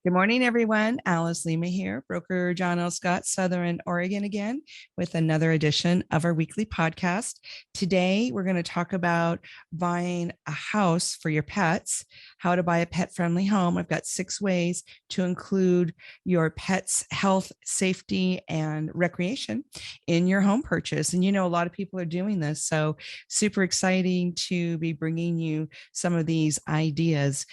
Good morning, everyone. Alice Lema here, broker John L. Scott, Southern Oregon, again, with another edition of our weekly podcast. Today, we're going to talk about buying a house for your pets, how to buy a pet friendly home. I've got 6 ways to include your pet's health, safety, and recreation in your home purchase. And a lot of people are doing this. So, super exciting to be bringing you some of these ideas.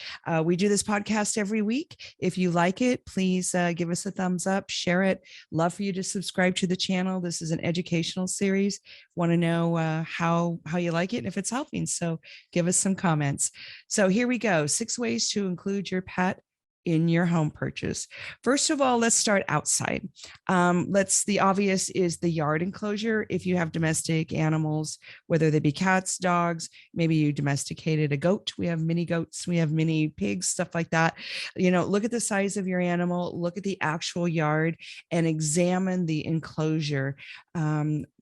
We do this podcast every week. If you like it, please give us a thumbs up, share it. Love for you to subscribe to the channel. This is an educational series. Want to know how you like it and if it's helping. So give us some comments. So here we go. 6 ways to include your pet in your home purchase. First of all, let's start outside. The obvious is the yard enclosure. If you have domestic animals, whether they be cats, dogs, maybe you domesticated a goat. We have mini goats, we have mini pigs, stuff like that. Look at the size of your animal, look at the actual yard, and examine the enclosure.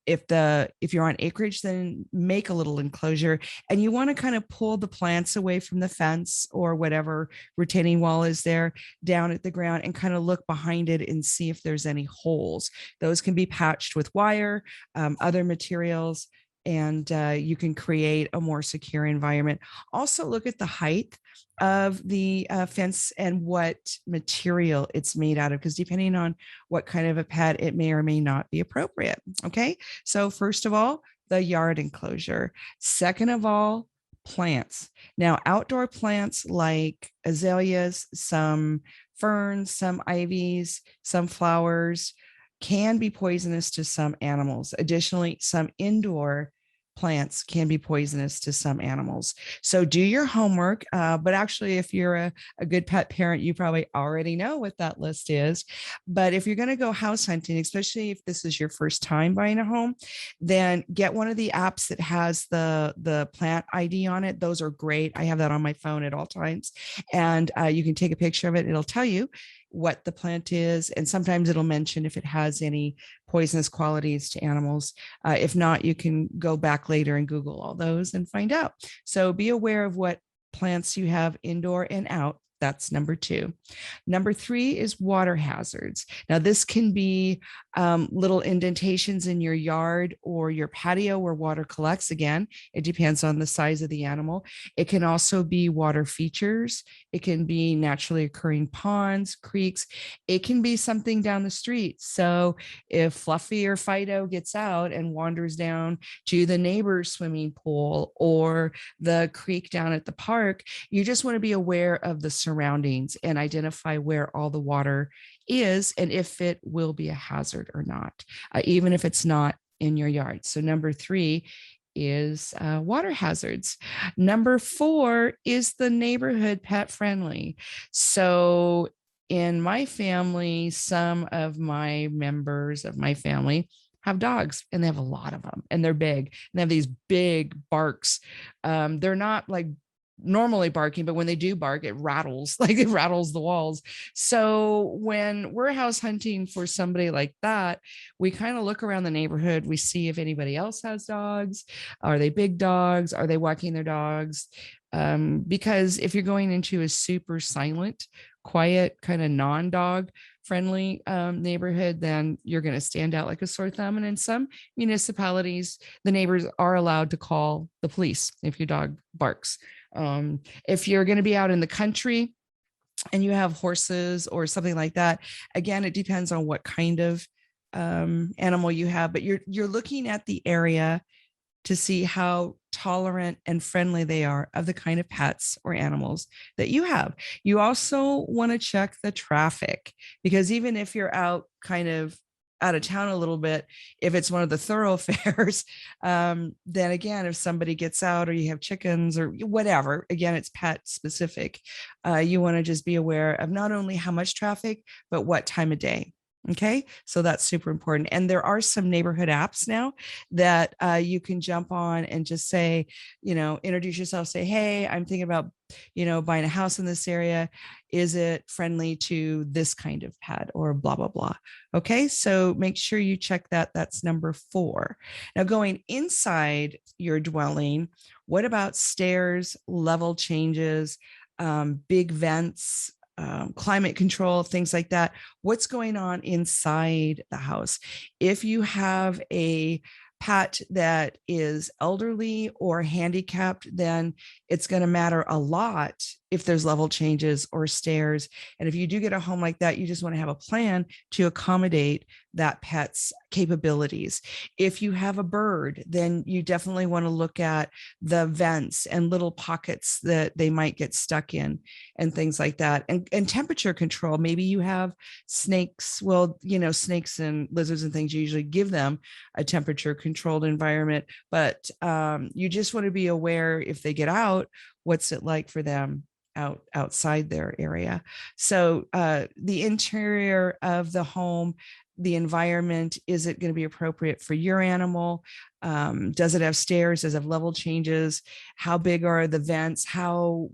If you're on acreage, then make a little enclosure, and you want to kind of pull the plants away from the fence or whatever retaining wall is there down at the ground, and kind of look behind it and see if there's any holes. Those can be patched with wire, other materials, and you can create a more secure environment. Also, look at the height of the fence and what material it's made out of, because depending on what kind of a pet, it may or may not be appropriate. Okay, so first of all, the yard enclosure. Second of all, plants. Now, outdoor plants like azaleas, some ferns, some ivies, some flowers can be poisonous to some animals. Additionally, some indoor plants can be poisonous to some animals. So do your homework. But actually, if you're a good pet parent, you probably already know what that list is. But if you're going to go house hunting, especially if this is your first time buying a home, then get one of the apps that has the plant ID on it. Those are great. I have that on my phone at all times. And you can take a picture of it. It'll tell you what the plant is. And sometimes it'll mention if it has any poisonous qualities to animals. If not, you can go back later and Google all those and find out. So be aware of what plants you have indoor and out. That's number 2. Number 3 is water hazards. Now, this can be little indentations in your yard or your patio where water collects. Again, it depends on the size of the animal. It can also be water features. It can be naturally occurring ponds, creeks. It can be something down the street. So if Fluffy or Fido gets out and wanders down to the neighbor's swimming pool or the creek down at the park, you just want to be aware of the surroundings and identify where all the water is and if it will be a hazard or not, even if it's not in your yard. So number 3 is water hazards. Number 4 is the neighborhood pet friendly. So in my family, some of my members of my family have dogs, and they have a lot of them, and they're big, and they have these big barks. They're not like normally barking, but when they do bark, it rattles, like it rattles the walls. So when we're house hunting for somebody like that, we kind of look around the neighborhood. We see if anybody else has dogs. Are they big dogs? Are they walking their dogs? Because if you're going into a super silent, quiet, kind of non-dog friendly neighborhood, then you're going to stand out like a sore thumb. And in some municipalities, the neighbors are allowed to call the police if your dog barks. If you're going to be out in the country and you have horses or something like that, again, it depends on what kind of animal you have, but you're looking at the area to see how tolerant and friendly they are of the kind of pets or animals that you have. You also want to check the traffic, because even if you're out kind of out of town a little bit, if it's one of the thoroughfares, then again, if somebody gets out or you have chickens or whatever, again, it's pet specific. You want to just be aware of not only how much traffic, but what time of day. Okay, so that's super important. And there are some neighborhood apps now that you can jump on and just say, introduce yourself, say, hey, I'm thinking about, buying a house in this area. Is it friendly to this kind of pet or blah, blah, blah. Okay, so make sure you check that. That's number 4. Now, going inside your dwelling, what about stairs, level changes, big vents, climate control, things like that. What's going on inside the house? If you have a pet that is elderly or handicapped, then it's going to matter a lot if there's level changes or stairs. And if you do get a home like that, you just want to have a plan to accommodate that pet's capabilities. If you have a bird, then you definitely want to look at the vents and little pockets that they might get stuck in and things like that. And temperature control. Maybe you have snakes. Well, snakes and lizards and things, you usually give them a temperature controlled environment, but you just want to be aware if they get out, what's it like for them outside their area. So the interior of the home, the environment, is it going to be appropriate for your animal? Does it have stairs? Does it have level changes? How big are the vents? How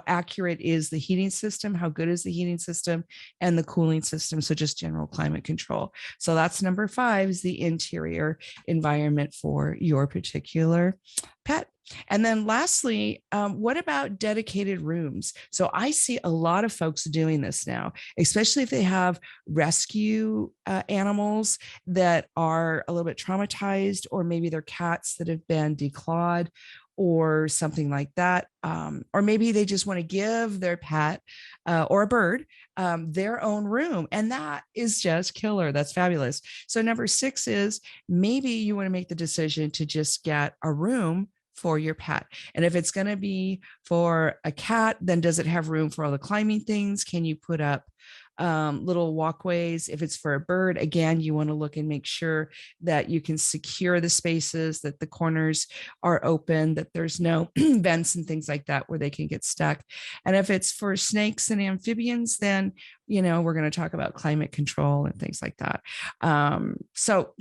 accurate is the heating system? How good is the heating system and the cooling system? So just general climate control. So that's number 5, is the interior environment for your particular pet. And then lastly, what about dedicated rooms? So I see a lot of folks doing this now, especially if they have rescue animals that are a little bit traumatized, or maybe they're cats that have been declawed or something like that. Or maybe they just want to give their pet or a bird their own room. And that is just killer. That's fabulous. So number 6 is maybe you want to make the decision to just get a room for your pet. And if it's going to be for a cat, then does it have room for all the climbing things? Can you put up little walkways? If it's for a bird, again, you want to look and make sure that you can secure the spaces, that the corners are open, that there's no vents and things like that where they can get stuck. And if it's for snakes and amphibians, then we're going to talk about climate control and things like that. So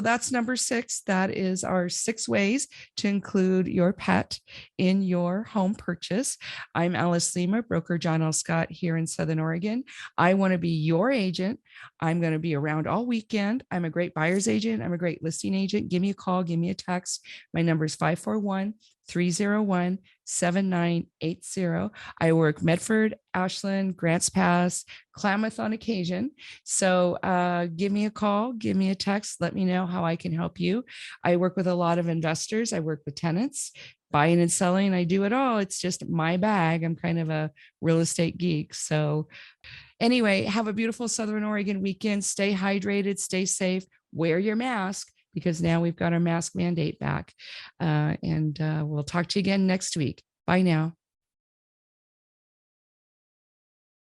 that's number 6. That is our 6 ways to include your pet in your home purchase. I'm Alice Lema, broker John L. Scott here in Southern Oregon. I want to be your agent. I'm going to be around all weekend. I'm a great buyer's agent. I'm a great listing agent. Give me a call, give me a text. My number is 541-301-7980. I work Medford, Ashland, Grants Pass, Klamath on occasion. So give me a call, give me a text, let me know how I can help you. I work with a lot of investors. I work with tenants, buying and selling. I do it all. It's just my bag. I'm kind of a real estate geek. So anyway, have a beautiful Southern Oregon weekend. Stay hydrated, stay safe, wear your mask, because now we've got our mask mandate back. And we'll talk to you again next week. Bye now.